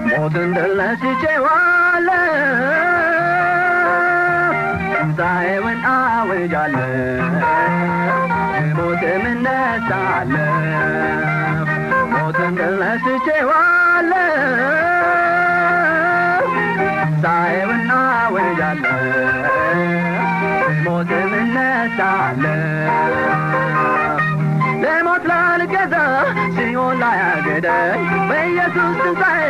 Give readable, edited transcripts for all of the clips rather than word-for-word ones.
ሞትን ድል ነስቼዋለሁ ትንሣኤውን አውጃለሁ ከሞትም እነሳለሁ ሞትን ድል ነስቼዋለሁ ትንሣኤውን አውጃለሁ ከሞትም እነሳለሁ ለሞት ላልገዛ ሲኦል ላያግደኝ በኢየሱስ ትንሣኤ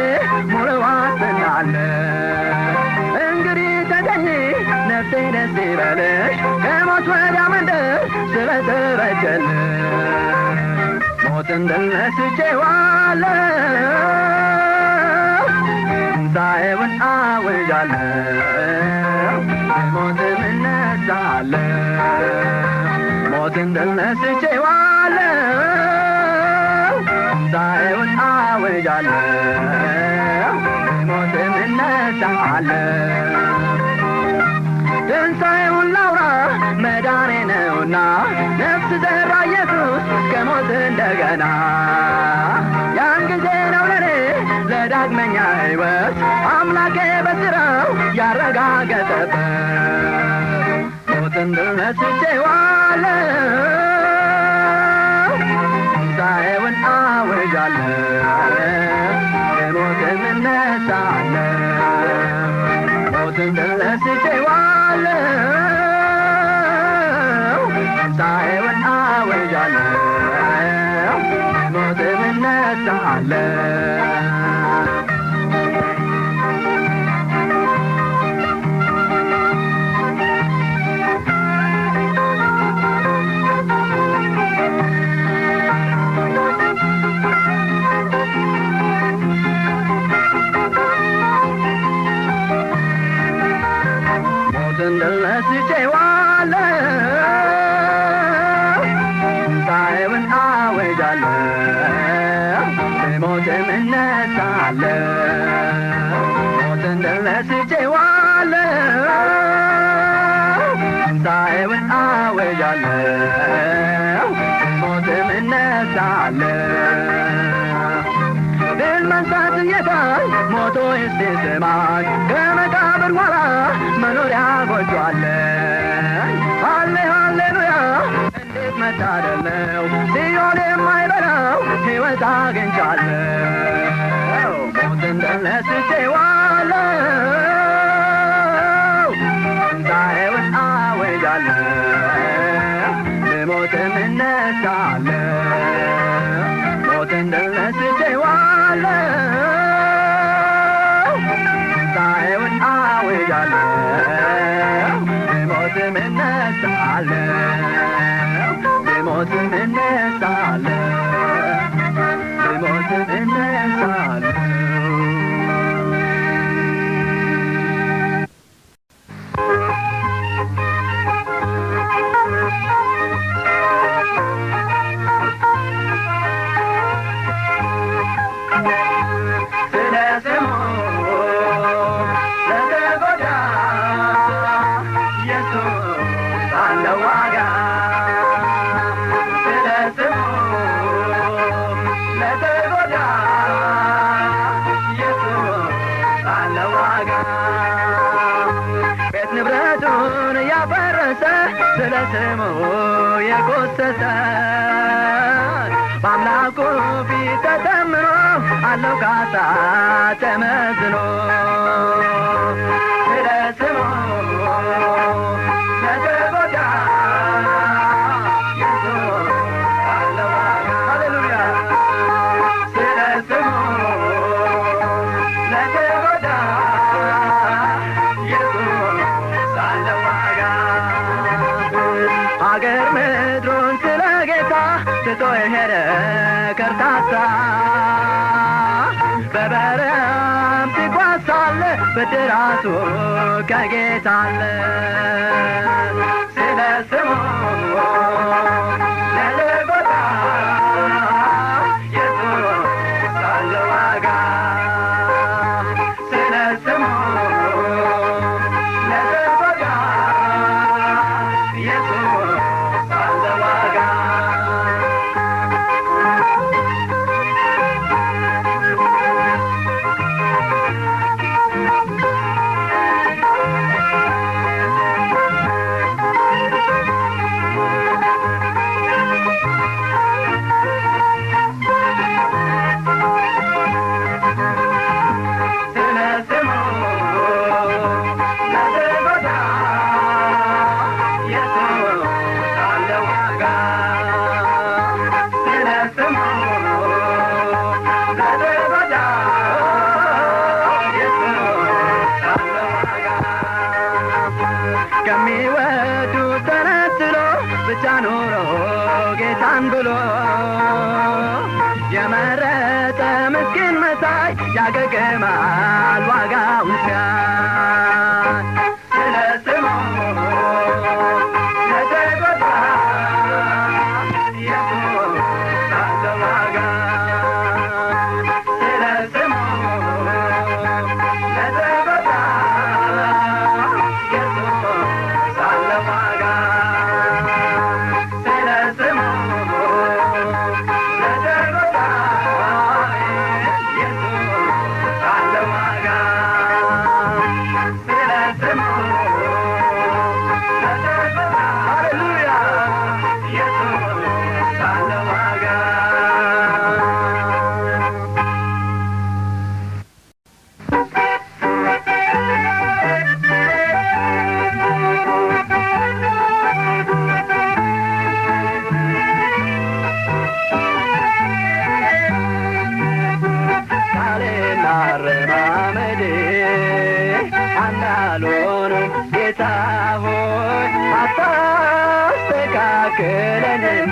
ሙሉ ዋስትና አለኝ እንግዲህ ተገኝ ነፍሴ ደስ ይበልሽ ከሞት ወዲያ መንደር ስለተበጀልሽ ሞትን ድል ነስቼዋለሁ ትንሣኤውን አውጃለሁ ከሞትም እነሳለሁ ሞትን ድል ነስቼዋለሁ ትንሣኤውን አውጃለሁ ከሞትም እነሳለሁ ትንሣኤውን ላውራ መዳኔ ነውና ነፍስ ዘራ ኢየሱስ ከሞት እንደገና ያን ጊዜ ነው ለኔ ለዳግመኛ ሕይወት አምላኬ በሥራው ያረጋገጠበት ሞትን ድል ነስቼዋለሁ ትንሣኤውን አውጃለሁ ከሞትም እነሳለሁ ሞትን ድል ነስቼዋለሁ ትንሣኤውን አውጃለሁ ከሞትም እነሳለሁ ሞትን ድል ነስቼዋለሁ ትንሣኤውን አውጃለሁ ከሞትም እነሳለሁ ሞትን ድል ነስቼዋለሁ ትንሣኤውን አውጃለሁ ከሞትም እነሳለሁ ድል መንሳት ጌታን ሞቶ እስቲ ስማኝ ከመቃብር ኋላ መኖሪያ ጎጆ አለኝ ሃሌ ሃሌሉያ እንዴት መታደል ነው ሲኦል የማይበላው ሕይወት አግኝቻለሁ ሞትን ድል ነስቼዋለሁ ትንሣኤውን አውጃለሁ ከሞትም እነሳለሁ ሞትን ድል ነስቼዋለሁ ትንሣኤውን አውጃለሁ ከሞትም እነሳለሁ ከሞትም እነሳለሁ ከሞትም እነሳለሁ ንብረቱን ያፈረሰ ስለ ስሙ የቆሰሰ በአምላኩ ፊት ተተምኖ አለው ካሳ ተመዝኖ ስለ ስሙ ለተጎዳ ኢየሱስ አለው ዋጋ ሃሌሉያ ስለ ስሙ ለተጎዳ አገር ምድሩን ስለ ጌታ ትቶ የሄደ ከርታታ በበረሃም ሲጓዝ ሳለ ብድራቱ ከጌታ አለ ስለ ስሙ ለተጎዳ ኢየሱስ አለው ዋጋ ስለ ስሙ ለተጎዳ ከሚወዱ ተነጥሎ ብቻ ኑሮ ጌታን ብሎ የመረጠ ምስኪን መሳይ ያገግማል ዋጋውን ሲያይ ስለ ስሙ ለተጎዳ ኢየሱስ አለ ዋጋ ስለ ስሙ ለተጎዳ ኢየሱስ አለ ዋጋ ስለ ስሙ ለተጎዳ ኢየሱስ አለ ዋጋ ስለ ስሙ ለተጎዳ ሃሌሉያ ኢየሱስ አለ ዋጋ ቃሌና አረማመዴ አንድ አልሆኑም ጌታ ሆይ አታስተካክለኝም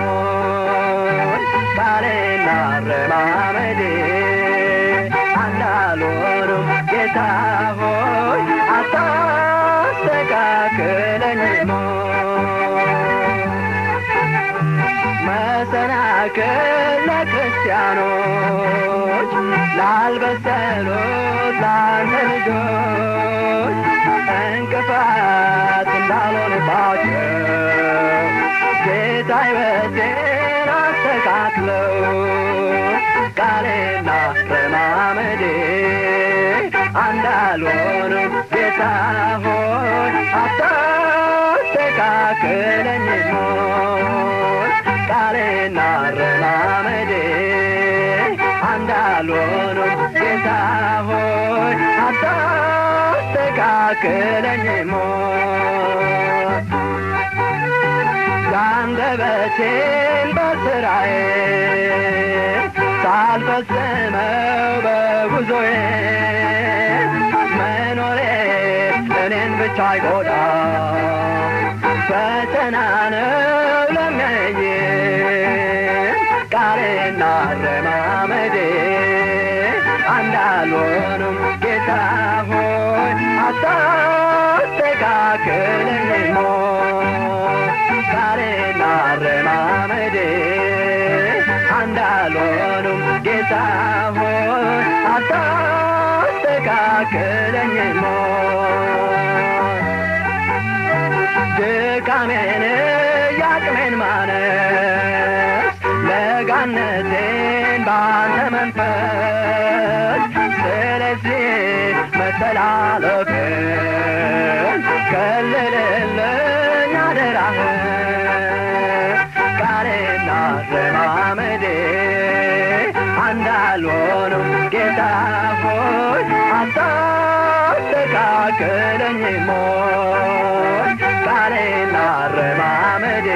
ሆይ ቃሌና አረማመዴ አንድ አልሆኑም ጌታ ሆይ አታስተካክለኝም ሆይ መሰናክል ለክርስቲያኖች ላልበሰሉት ላንተ ልጆች እንቅፋት እንዳልሆንባቸው ጌታ ሕይወቴን አስተካክለው ቃሌና አረማመዴ አንድ አልሆኑም ጌታ ሆይ አታስተካክለኝም ሆይ ቃሌና አረማመዴ አንድ አልሆኑም ጌታ ሆይ አታስተካክለኝም ሆይ የአንደበቴን በሥራዬ ሳልፈጽመው በጉዞዬ መኖሬ እኔን ብቻ አይጎዳ ፈተና ነው ለሚያየኝ ቃሌና አረማመዴ አንድ አልሆኑም ጌታ ሆይ አታስተካክለኝም ሆይ ቃሌና አረማመዴ አንድ አልሆኑም ጌታ ሆይ አታስተካክለኝም ሆይ ድካሜን ያቅሜን ማነስ ለጋነቴን ባንተ መንፈስ ስለዚህ መተላለፌን ከልልልኝ አደራህን ቃሌና አረማመዴ አንድ አልሆኑም ጌታ ሆይ አታስተካክለኝም ሆይ ቃሌና አረማመዴ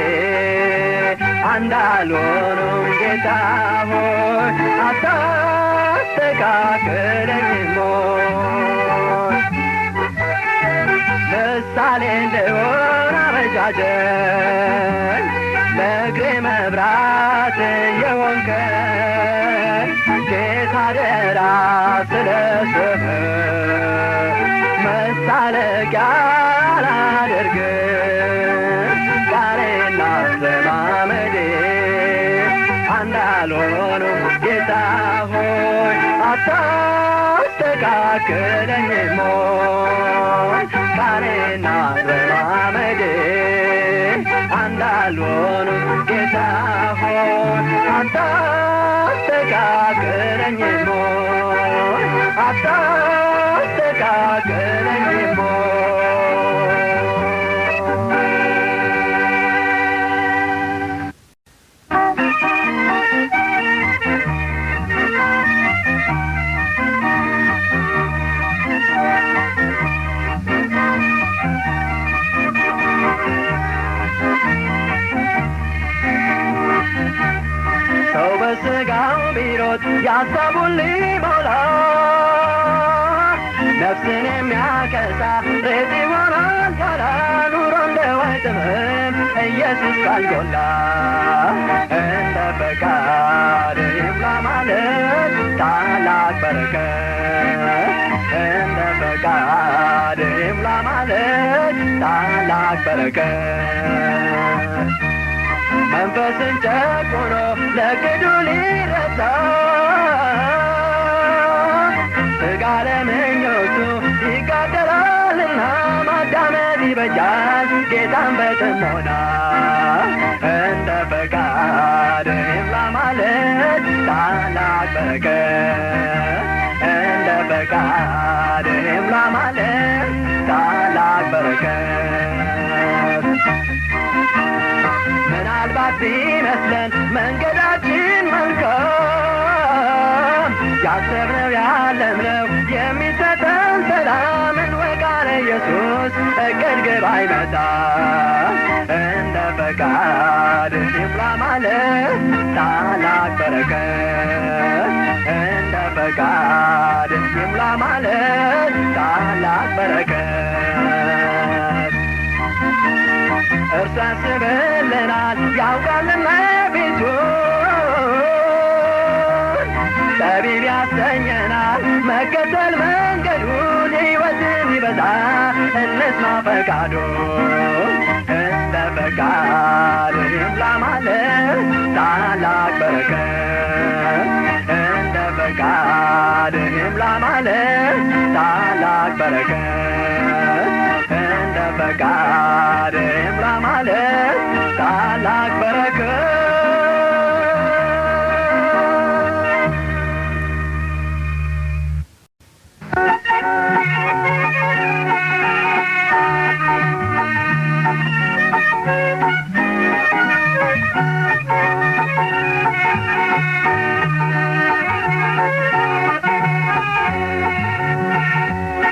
አንድ አልሆኑም ጌታ ሆይ አታስተካክለኝም ሆይ ምሳሌ እንድሆን አበጃጀኝ ለእግሬ መብራት የሆንከኝ ጌታ አደራ ስለ ስምህ መሳለቂያ አላደርግም ቃሌና አረማመዴ አንድ አልሆኑም ጌታ ሆይ አታስተካክለኝም ሆይ ቃሌና አረማመዴ አንድ አልሆኑም ጌታ ሆይ አታስተካክለኝም ሆይ አታስተካክለኝም ሆይ ሰው አልፈጽምም ኢየሱስ ካልጎላ እንደ ፈቃድ ይሙላ ማለት ታላቅ በረከት እንደ ፈቃድ ይሙላ ማለት ታላቅ በረከት መንፈስን ጨቁኖ ለቅዱ ሊረዳ ሥጋ ለምኞቱ ይጋደላልና ማዳመጥ ይበጃል ጌታን በጥሞና እንደ ፈቃድ ይሙላ ማለት ታላቅ በረከት እንደ ፈቃድ ይሙላ ማለት ታላቅ በረከት ምናልባት ቢመስለን መንገዳችን መልካም ያሰብነው ያለምነው የሚሰጠን ሰላም እንወቃለ ኢየሱስ እቅድ ግብ አይመጣ እንደ ፈቃድ ይሙላ ማለት ታላቅ በረከት እንደ ፈቃድ ይሙላ ማለት ታላቅ በረከት እርሱ ያስብልናል ያውቃልና ፊቱን ጠቢብ ያሰኘናል መከተል መንገዱን ሕይወትን ይበዛ እንስማ ፈቃዱን እንደ ፈቃድ ይሙላ ማለት ታላቅ በረከት እንደ ፈቃድ ይሙላ ማለት ታላቅ በረከት እንደ ፈቃድ ይሙላ ማለት ታላቅ በረከት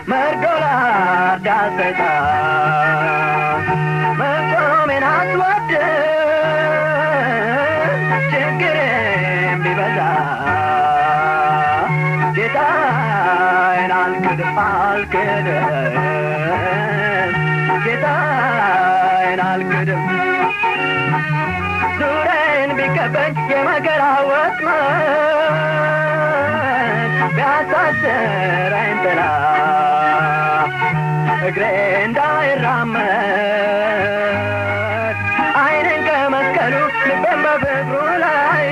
መርዶላ ሰይጣን መቆሜን አትወድም ችግሬም ቢበዛ ጌታዬን አልክድም ጌታዬን አልክድም ዙሪያዬን ቢከበኝ የመከራ ወጥመድ ቢያሳስረኝ ጥላ እግሬ እንዳይራመድ ዓይኔን ከመስቀሉ ልቤን በፍቅሩ ላይ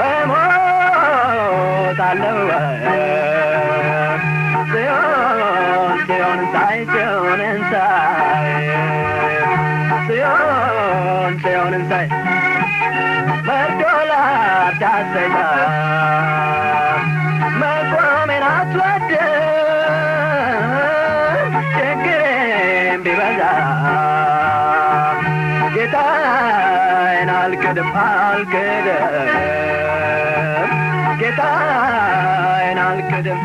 እሞታለሁ ጽዮንን ሳይ ጽዮንን ሳይ መርዶ ላርዳት ሰይጣን መቆሜን አትወድም ችግሬም ቢበዛ ጌታዬን አልክድም ጌታዬን አልክድም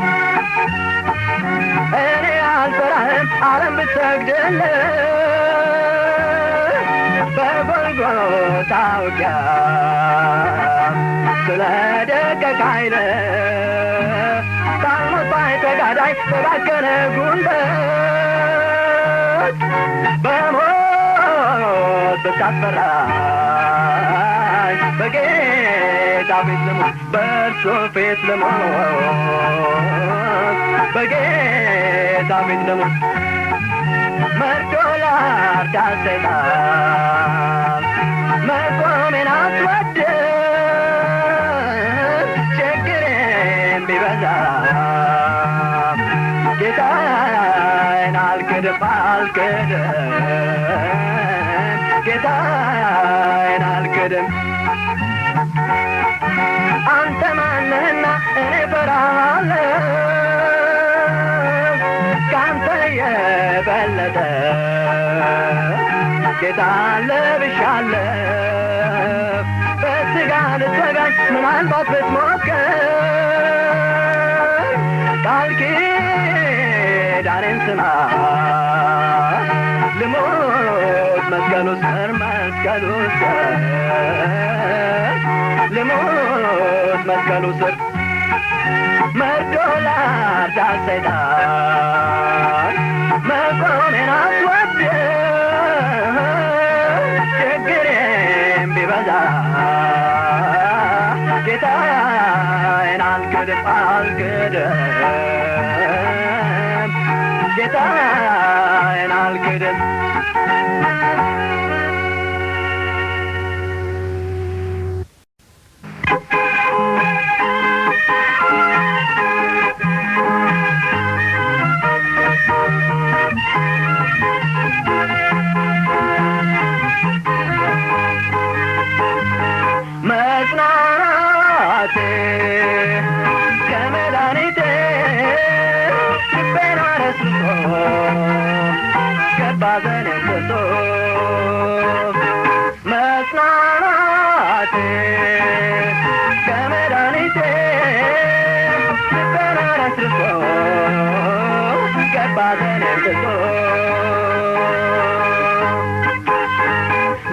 እኔ አልፈራህም ዓለም ብትሰግድልኝ በጎልጎታ ውጊያ ስለደቀቀ ኃይል ሳልሞት ባይተጋዳይ በባከነ ጉልበት በሞት ብታስፈራኝ በጌታ ፊት ልሞት በእርሱ ፊት ልሞት በጌታ ፊት ልሞት መርዶ ላርዳት ሰይጣን መቆሜን አትወድም ችግሬም ቢበዛ ጌታዬን አልክድም ጌታዬን አልክድም አንተ ማነህና እኔ እፈራሃለሁ ካንተ የበለጠ ጌታን ለብሻለሁ በሥጋ ልትወጋኝ ምናልባት ብትሞክር ቃል ኪዳኔን ስማ ልሞት መስቀሉ ስር ልሞት መስቀሉ ስር መርዶ ላርዳት ሰይጣን መቆሜን አትወድም አልክድም ጌታዬን አልክድም መጽናናቴ ከመድኃኒቴ ልቤን አረስርሶ ገባ ዘኔን ትቶ መጽናናቴ ከመድኃኒቴ ልቤን አረስርሶ ገባ ዘኔን ትቶ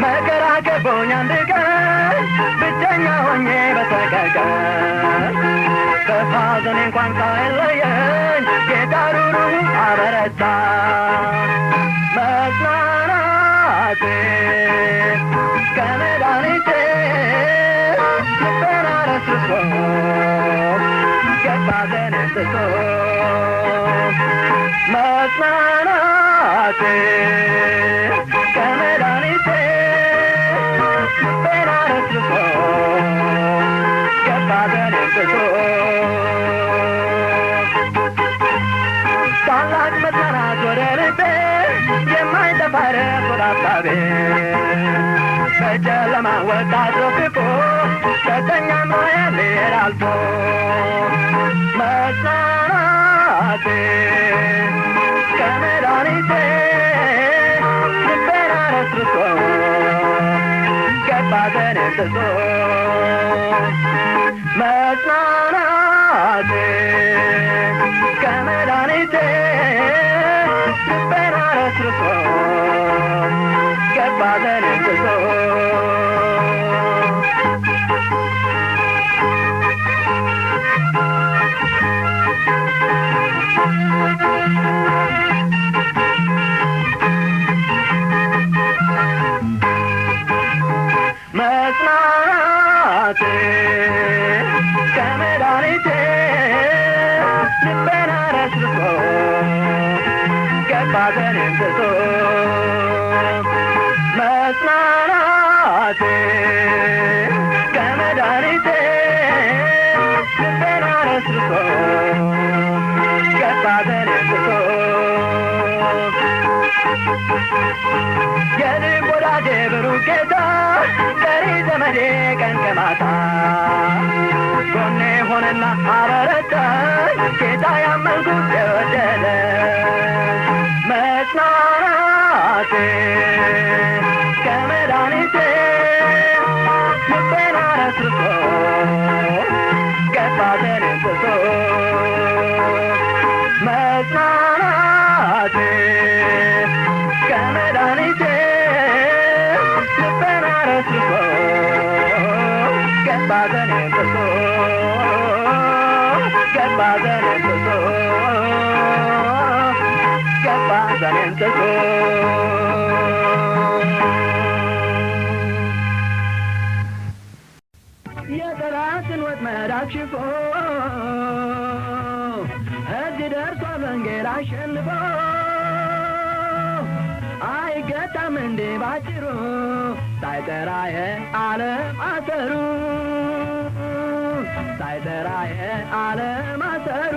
መከራ ከቦኝ አንድ ቀን ብቸኛ ሆኜ በሰቀቀን በሐዘኔ እንኳን ሳይለየኝ ጌታ ሩሩ አበረታ መጽናናቴ ከመድኃኒቴ ልቤን አረስርሶ ገባ ዘኔን ትቶ መጽናናቴ ከመድኃኒቴ ልቤን አረስርሶ ገባ ዘኔን ትቶ ታላቅ መጽናናት ወደ ልቤ የማይጠፋ ረፍት ወደ ሐሳቤ በጨለማ ወጣ አትረፍርፎ ሰጠኝ አምሮዬን ልሄድ አልፎ መጽናናቴ ከመድኃኒቴ ልቤን አረስርሶ ገባ ዘኔን ትቶ መጽናናቴ ከመድኃኒቴ ልቤን አረስርሶ ገባ ዘኔን ትቶ መጽናናቴ ከመድኃኒቴ ልቤን አረስርሶ ገባ ዘኔን ትቶ መጽናናቴ ከመድኃኒቴ ልቤን አረስርሶ ገባ ዘኔን ትቶ የልብ ወዳጄ ብሩክ ጌታ ቀሪ ዘመዴ ቀን ከማታ ጎኔ ሆነና አበረታኝ ጌታ ያመንኩት የወደደ መጽናናቴ ከመድኃኒቴ ልቤን አረስርሶ ገባ ዘኔን ትቶ መጽናናቴ ከመድኃኒቴ ልቤን አረስርሶ ገባ ዘኔን ትቶ ገባ ዘኔን ትቶ ገባ ዘኔን ትቶ የጠላትን ወጥመድ አክሽፎ እዚህ ደርሷል ወንጌል አሸንፎ አይገታም እንዴ ባጭሩ ሳይጠራ የዓለም አሰሩ ሳይጠራ የዓለም አሰሩ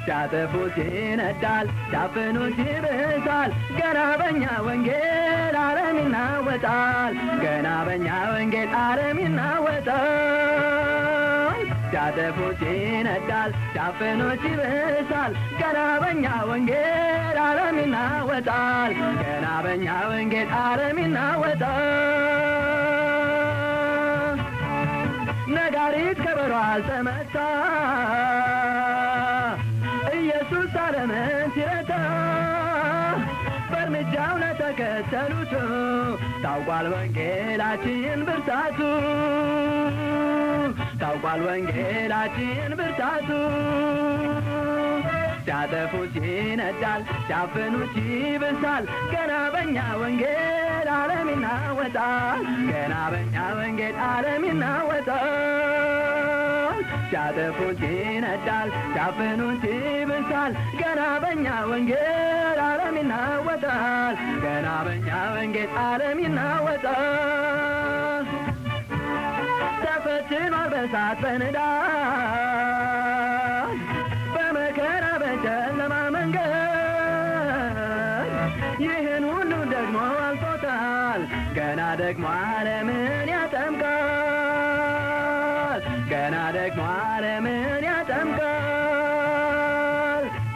ሲያጠፉት ይነዳል ሲያፍኑት ይብሳል ገና በኛ ወንጌል ዓለም ይናወጣል ገና በኛ ወንጌል ዓለም ይናወጣል ሲያጠፉት ይነዳል ሲያፍኑት ይብሳል ገና በኛ ወንጌል ዓለም ይናወጣል ገና በኛ ወንጌል ዓለም ይናወጣል ነጋሪት ከበሮ አልተመታ ኢየሱስ ዓለምን ሲረታ በእርምጃው ለተከተሉት ታውቋል ወንጌላችን ብርታቱ ታውቋል ወንጌላችን ብርታቱ ሲያጠፉት ይነዳል ሲያፍኑት ይብሳል ገና በእኛ ወንጌል ዓለም ይናወጣል ገና በእኛ ወንጌል ዓለም ይናወጣል ሲያጠፉት ይነዳል ሲያፍኑት ይብሳል ገና በእኛ ወንጌል ዓለም ይናወጣል ገና በእኛ ወንጌል ዓለም ይናወጣል ተፈትኗል በእሳት በንዳድ በመከራ በጨለማ መንገድ ይህን ሁሉ ደግሞ አልፎታል ገና ደግሞ ዓለምን ያጠምቃል ገና ደግሞ ዓለምን ያጠምቃል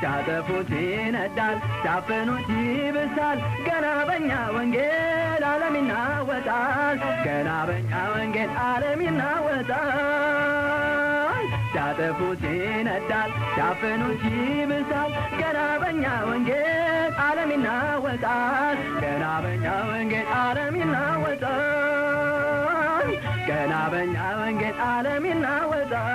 ሲያጠፉት ይነዳል ሲያፍኑት ይብሳል ገና በእኛ ወንጌል ዓለም ይናወጣል ገና በእኛ ወንጌል ዓለም ይናወጣል ሲያጠፉት ይነዳል ሲያፍኑት ይብሳል ገና በእኛ ወንጌል ዓለም ይናወጣል ገና በእኛ ወንጌል ዓለም ይናወጣል ገና በእኛ ወንጌል ዓለም ይናወጣል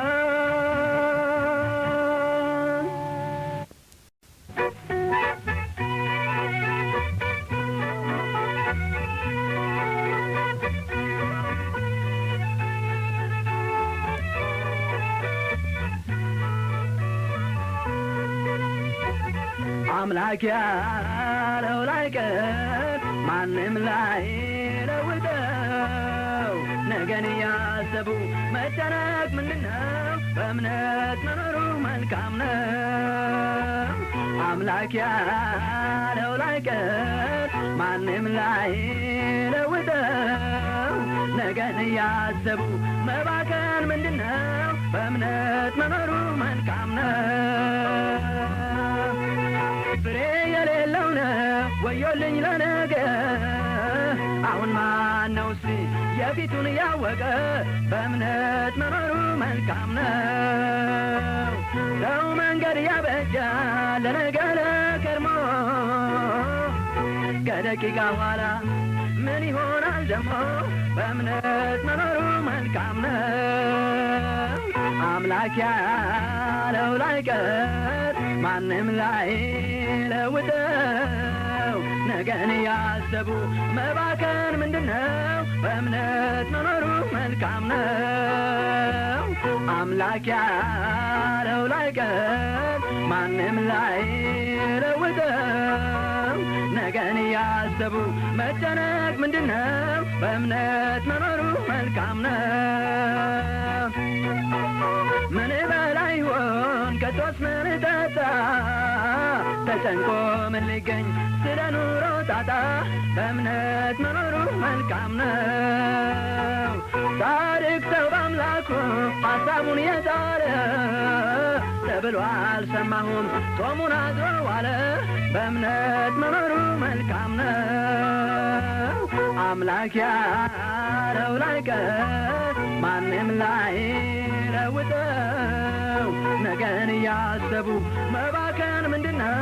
አምላክ ያለው ላይቀር ማንም ላይለውጠው ነገን እያሰቡ መጨነቅ ምንድነው በእምነት መኖሩ መልካም ነው አምላክ ያለው ላይቀር ማንም ላይለውጠው ነገን እያሰቡ መባከን ምንድነው በእምነት መኖሩ መልካም ነው ፍሬ የሌለው ነው ወዮልኝ ለነገ አሁን ማነው እስቲ የፊቱን ያወቀ በእምነት መኖሩ መልካም ነው ሰው መንገድ ያበጃል ለነገ ለከርሞ ከደቂቃ ኋላ ምን ይሆናል ደግሞ በእምነት መኖሩ መልካም ነው አምላክ ያለው ላይቀር ማንም ላይለውጠው ነገን ያሰቡ መባከን ምንድነው በእምነት መኖሩ መልካም ነው አምላክ ያለው ላይቀር ማንም ላይለውጠው ነገን ያሰቡ መጨነቅ ምንድነው በእምነት መኖሩ መልካም ነው ምን በላ ይሆን ከቶስ ምን ጠጣ ተጨንቆ ምን ሊገኝ ስለ ኑሮ ጣጣ በእምነት መኖሩ መልካም ነው ጻድቅ ሰው በአምላኩ ሐሳቡን የጣለ ተብሎ አልሰማሁም ጾሙን አድሮ ዋለ በእምነት መኖሩ መልካም ነው አምላክ ያለው ላይቀር ማንም ላይለውጠው ነገን እያሰቡ መባከን ምንድነው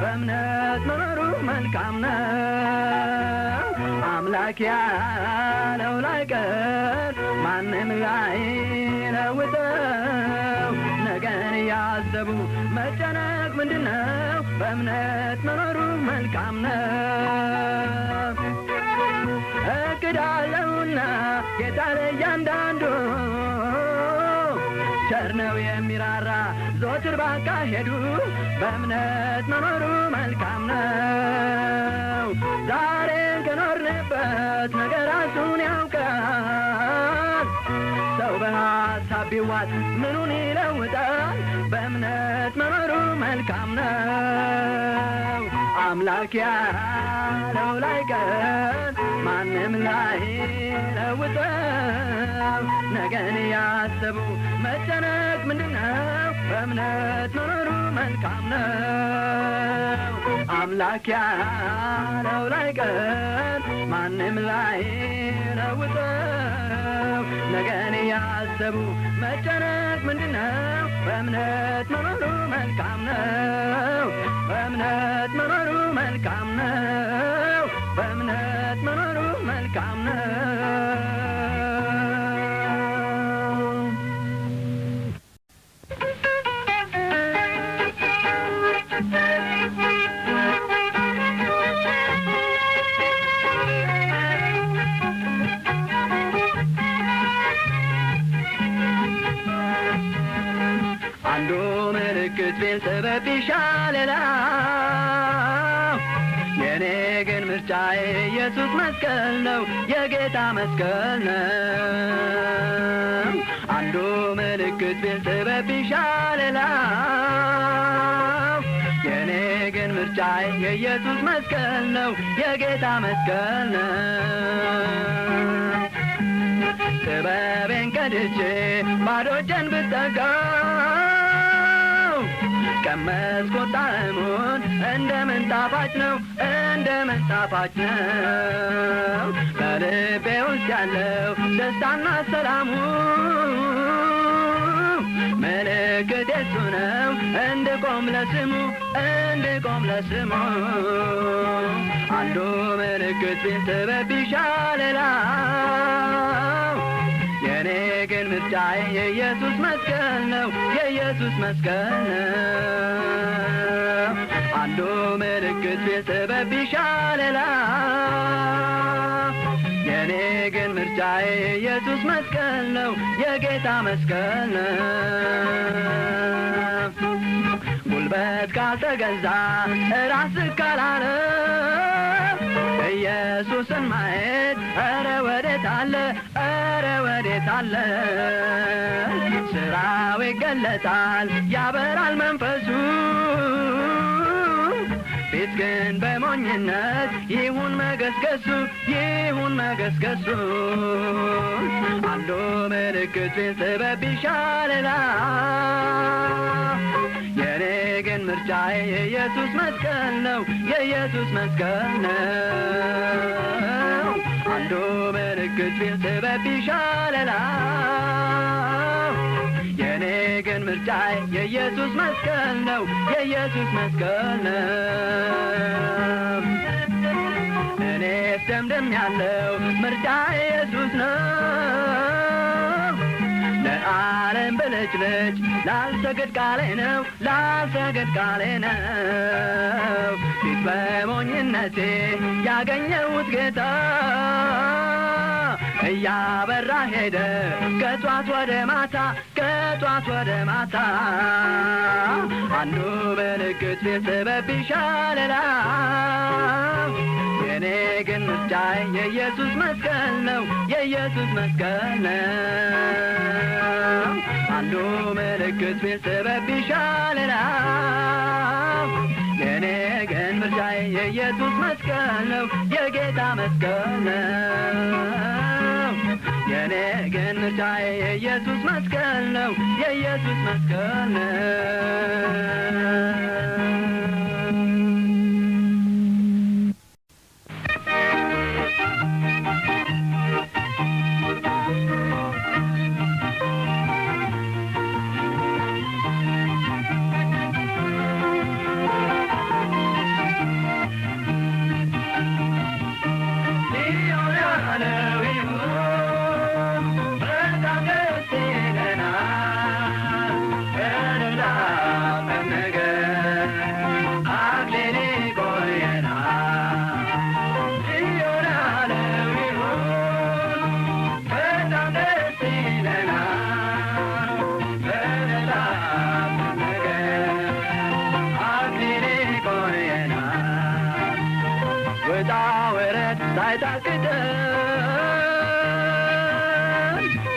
በእምነት መኖሩ መልካም ነው አምላክ ያለው ላይቀር ማንም ላይለውጠው ነገን እያሰቡ መጨነቅ ምንድነው በእምነት መኖሩ መልካም ነው እቅዳለሁና ጌታ ለእያንዳንዱ ቸር ነው የሚራራ ዘወትር ባካሄዱ በእምነት መኖሩ መልካም ነው ዛሬ ከኖርንበት ነገ ራሱን ያውቃል ሰው በሐሳብ ቢዋጥ ምኑን ይለውጣል በእምነት መኖሩ መልካም ነው አምላክ ያለው ላይቀር ማንም ላይለውጠው ነገን ያሰቡ መጨነቅ ምንድነው በእምነት መኖሩ መልካም ነው አምላክ ያለው ላይቀር ማንም ላይለውጠው ነገን ያሰቡ መጨነቅ ምንድነው በእምነት መኖሩ መልካም ነው በእምነት መኖሩ መልካም ነው በእምነት መኖሩ መልካም ነው የኔ ግን ምርጫዬ ኢየሱስ መስቀል ነው የጌታ መስቀል ነው አንዱ ምልክት ቢስበብ ቢሻል ሌላው የኔ ግን ምርጫዬ የኢየሱስ መስቀል ነው የጌታ መስቀል ነው ጥበቤን ቀድቼ ባዶ እጄን ብጠጋው ቀመስኩት ጣዕሙን እንደምን ጣፋጭ ነው እንደምን ጣፋጭ ነው በልቤ ውስጥ ያለው ደስታና ሰላሙ ምልክት የሱ ነው እንድቆም ለስሙ እንድቆም ለስሙ አንዱ ምልክት ቢስበብ ቢሻል ሌላው የኔ ግን ምርጫዬ የኢየሱስ መስቀል ነው የኢየሱስ መስቀል ነው አንዱ ምልክት ቢስበብ ቢሻል ሌላው የኔ ግን ምርጫዬ የኢየሱስ መስቀል ነው የጌታ መስቀል ነው ጉልበት ካልተገዛ ራስ ካላለ ኢየሱስን ማየት ኧረ ወዴት አለ ኧረ ወዴት አለ ስራው ይገለጣል ያበራል መንፈሱ ፊት ግን በሞኝነት ይሁን መገስገሱ ይሁን መገስገሱ አንዱ ምልክት ቢስበብ ቢሻል ሌላው የኔ ግን ምርጫዬ የኢየሱስ መስቀል ነው የኢየሱስ መስቀል ነው አንዱ ምልክት ቢስበብ ቢሻል ሌላው የኔ ግን ምርጫዬ የኢየሱስ መስቀል ነው የኢየሱስ መስቀል ነው እኔስ ደምድሜያለሁ ምርጫዬ ኢየሱስ ነው ለዓለም ብልጭልጭ ላልሰግድ ቃሌ ነው ላልሰግድ ቃሌ ነው ፊት በሞኝነቴ ያገኘሁት ጌታ እያበራ ሄደ ከጧት ወደ ማታ ከጧት ወደ ማታ አንዱ ምልክት ቢስበብ ቢሻል ሌላው የኔ ግን ምርጫዬ የኢየሱስ መስቀል ነው የኢየሱስ መስቀል ነው አንዱ ምልክት ቢስበብ ቢሻል ሌላው የኔ ግን ምርጫዬ የኢየሱስ መስቀል ነው የጌታ መስቀል ነው የኔ ግን ምርጫዬ የኢየሱስ መስቀል ነው የኢየሱስ መስቀል ነው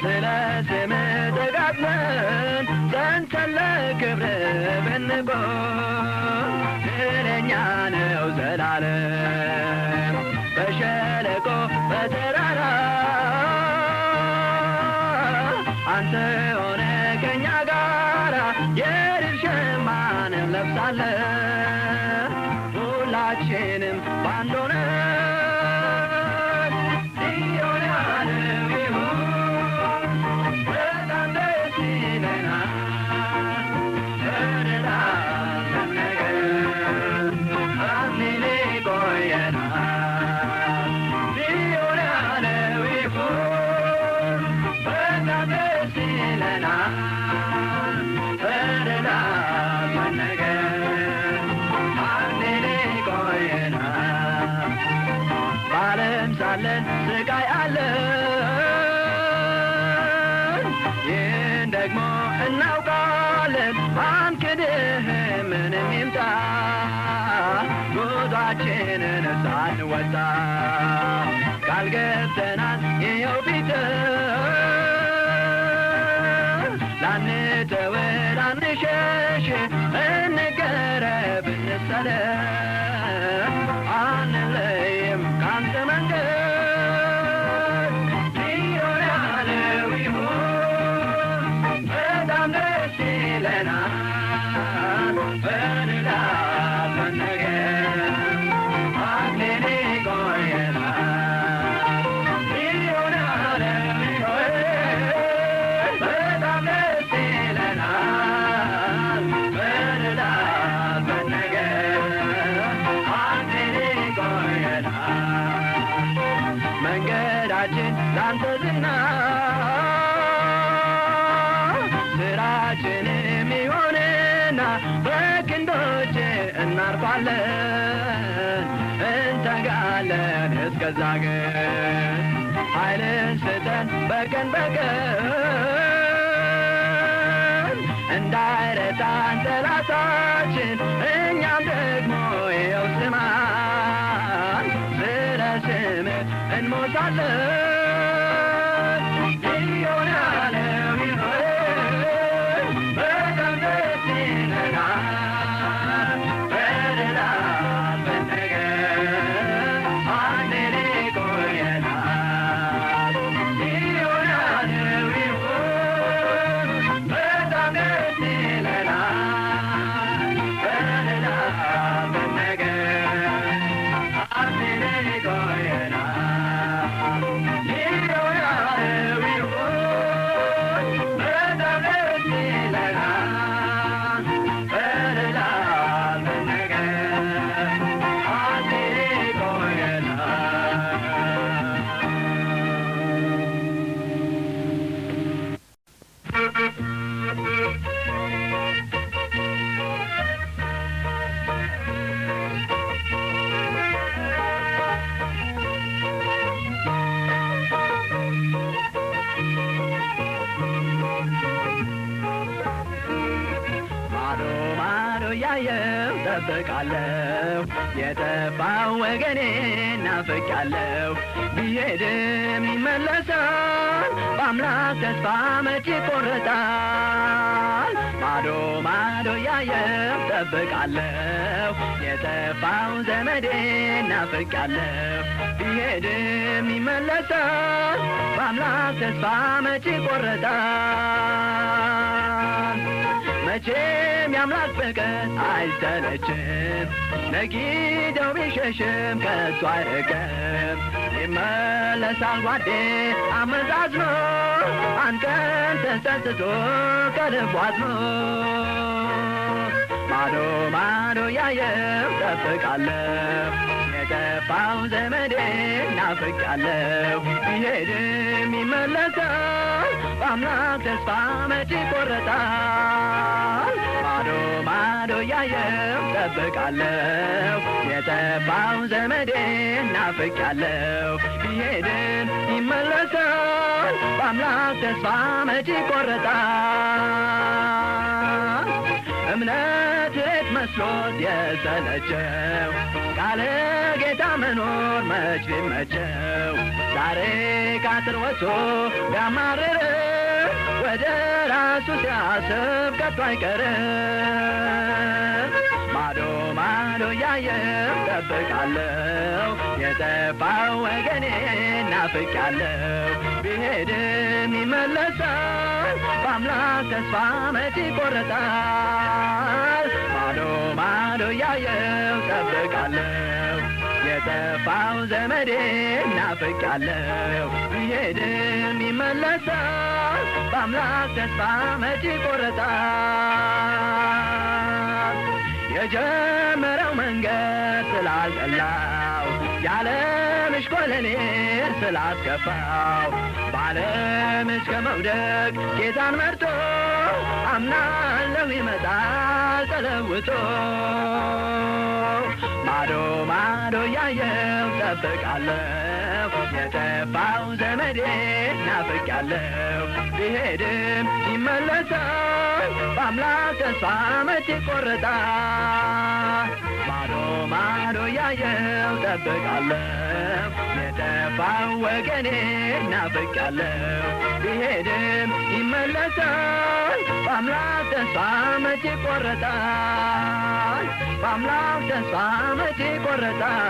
ስለ ስምህ ተጋጥመን ጸንተን ለክብርህ ብንቆም ስለኛ ነው ዘላለም በሸለቆ በተራራ አንተ ሆነ ከእኛ ጋራ የድል ሸማን እንለብሳለን ሁላችንም ባንድ ሆነን ስቃይ አለን ይህን ደግሞ እናውቃለን አንክድህ ምንም ይምጣ ጉዞ ተልኳችንን ሳንወጣ ቃል ገብተናል ይኸው ፊት ላንተው ላንሸሽ እንቀረብ እንሰለፍ አንለይም ካንተ መንገድ ሊሆን ያለው ይሁን በጣም ደስ ይለናል በንላለን ነገር አክሊል ይቆየናል ሊሆን ያለው ይሁን በጣም ደስ ይለናል በንላለን ነገር አክሊል ይቆየናል መንገዳችን ላንተ ዝና ስራችን የሚሆንና በክንዶች እናርፋለን እንተጋለን እስከዛ ግን ኃይልን ስጠን በቀን በቀን እንዳይረታን ጠላታችን እኛም ደግሞ ይኸው ስማን ስለ ስምህ እንሞታለን ሊሆን ያለው ይሁን በጣም ደስ ይለናል በሌላበት ነገር አክሊል ይቆየናል ሊሆን ያለው ይሁን በጣም ደስ ይለናል በሌላበት ነገር አክሊል ይቆየናል ሊሆን ያለው ይሁን በጣም ደስ ይለናል በሌላበት ነገር አክሊል ይቆየናል ማዶ ማዶ ያየው ጠብቃለሁ የጠፋው ወገኔ ናፍቄያለሁ ቢሄድም ይመለሳል በአምላክ ተስፋ መች ይቆረጣል ማዶ ማዶ ያየው ጠብቃለሁ የጠፋው ዘመዴ ናፍቄያለሁ ቢሄድም ይመለሳል በአምላክ ተስፋ መች ይቆረጣል መቼም የአምላክ ፍቅር አይሰለችም ለጊዜው ቢሸሽም ከቶ አይርቅም ይመለሳል ጓዴ አመዛዝኖ አንተን ተጸጽቶ ከልቡ አዝኖ ማዶ ማዶ ያየው ጠብቃለሁ የጠፋው ዘመዴ ናፍቄያለሁ ቢሄድም ይመለሳል በአምላክ ተስፋ መች ይቆረጣል ማዶ ማዶ ያየው ጠብቃለሁ የጠፋው ዘመዴ ናፍቄያለሁ ቢሄድም ይመለሳል በአምላክ ተስፋ መች ይቆረጣል እምነት ሬት መስሎት የሰለቸው ቃል ጌታ መኖር መች ቢመቸው ዛሬ ካጥር ወጥቶ ቢያማርር ወደ ራሱ ሲያስብ ከቶ አይቀርም ማዶ ማዶ ያየው ጠብቃለሁ የጠፋው ወገኔ ናፍቄያለሁ ቢሄድም ይመለሳል በአምላክ ተስፋ መች ይቆረጣል ማዶ ማዶ ያየው ጠብቃለሁ የጠፋው ዘመዴ ናፍቄያለሁ ቢሄድም ይመለሳል በአምላክ ተስፋ መች ይቆረጣል የጀመረው መንገድ ስላልጠላው የዓለም እሽኮለሌ ስላስከፋው በዓለም እስከ መውደቅ ጌታን መርጦ አምናለሁ ይመጣል ተለውጦ ማዶ ማዶ ያየው ጠብቃለሁ የጠፋው ዘመዴ ናፍቄያለሁ ቢሄድም ይመለሳል በአምላክ ተስፋ መቼ ይቆረጣል ማዶ ማዶ ያየው ጠብቃለሁ የጠፋው ወገኔ ናፍቄያለሁ ቢሄድም ይመለሳል በአምላክ ተስፋ መቼ ይቆረጣል በአምላክ ተስፋ መቼ ይቆረጣል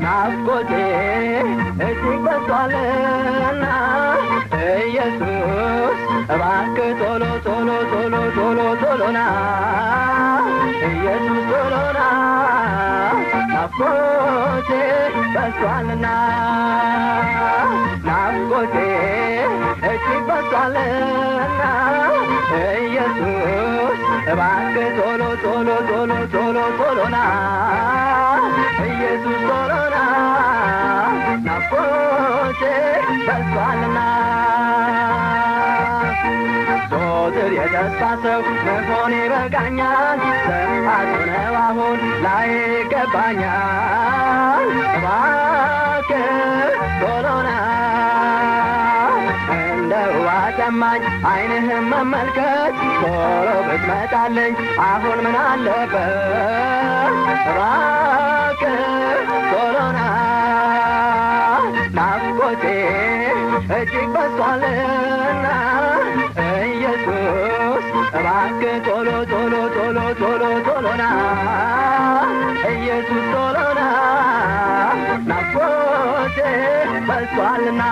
ናፍቆቴ እጅግ በዝቷልና ኢየሱስ እባክህ ቶሎ ቶሎ ቶሎ ቶሎ ቶሎና ኢየሱስ ቶሎና ናፍቆቴ በዝቷልና ናፍቆቴ እጅግ በዝቷልና ኢየሱስ እባክህ ቶሎ ቶሎ ቶሎ ቶሎ ቶሎና ኢየሱስ ቶሎና ናፍቆቴ በዝቷልና ዞትር የተስፋ ሰው መሆኔ በቃኛል ሰማዕት ነው አሁን ላይ ይገባኛል እባክህ ቶሎና እንደ ውሃ ጠማኝ ዓይንህም መመልከት ቶሎ ብትመጣልኝ አሁን ምን አለበት እባክህ ቶሎና ናፍቆቴ እጅግ በዝቷልና ኢየሱስ እባክህ ቶሎ ቶሎ ቶሎ ቶሎ ቶሎና ኢየሱስ ቶሎና ናፍቆቴ በዝቷልና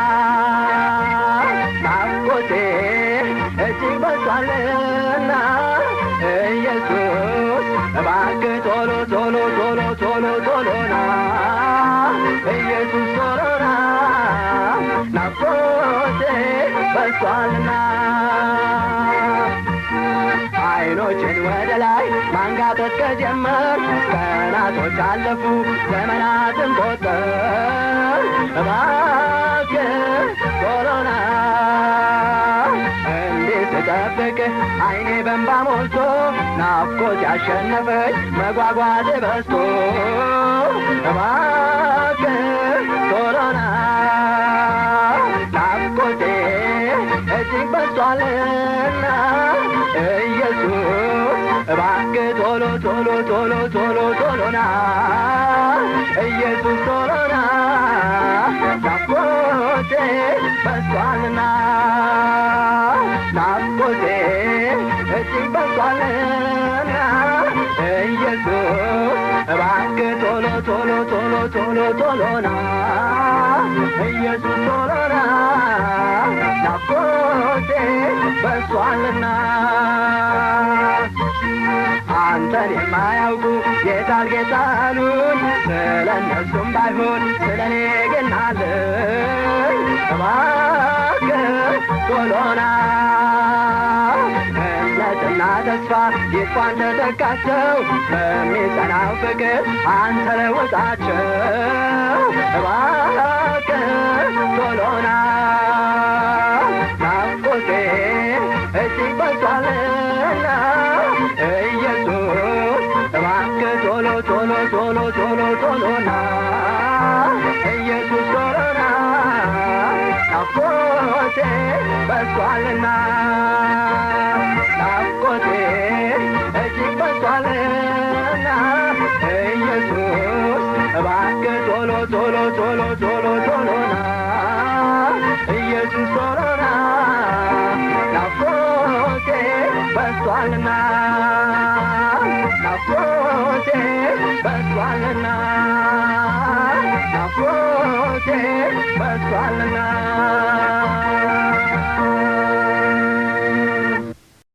ናፍቆቴ እጅግ በዝቷልና ኢየሱስ እባክህ ቶሎ ቶሎ ቶሎ ቶሎ ቶሎና ኢየሱስ ቶሎና ናፍቆቴ በዝቷልና ዓይኖችን ወደ ላይ ማንጋጠጥ ከጀመር ቀናቶች አለፉ ዘመናትን ቆጠር እባክህ ቶሎና እንዴት ስጠብቅህ ዓይኔ በእንባ ሞልቶ ናፍቆት ያሸነፈኝ መጓጓት በዝቶ እባክህ ቶሎና ናፍቆቴ እጅግ በዝቷልና ኢየሱስ እባክህ ቶሎ ቶሎ ቶሎ ቶሎ ቶሎና ኢየሱስ ቶሎና ናፍቆቴ በዝቷልና ናፍቆቴ እጅግ በዝቷልና ኢየሱስ እባክህ ቶሎ ቶሎ ቶሎ ቶሎ ቶሎና ኢየሱስ ቶሎና ናፍቆቴ በዝቷልና አንተን የማያውቁ ጌታን ጌታ አሉኝ ስለ እነሱም ባይሆን ስለ እኔ ግን አለኝ እባክህ ቶሎና እምነትና ተስፋ ይጥፋን ተተካቸው በሚጸናው ፍቅር አንተ ለውጣቸው እባክህ ቶሎና ናፍቆቴ እጅግ በዝቷልና ኢየሱስ እባክህ ቶሎ ቶሎ ቶሎ ቶሎ ቶሎና ኢየሱስ ቶሎና ናፍቆቴ በዝቷልና ናፍቆቴ እጅግ በዝቷልና ኢየሱስ እባክህ ቶሎ ቶሎ ቶሎ ቶሎ ቶሎና ኢየሱስ ቶሎና ናፍቆቴ በዝቷልና ናፍቆቴ በዝቷልና ናፍቆቴ በዝቷልና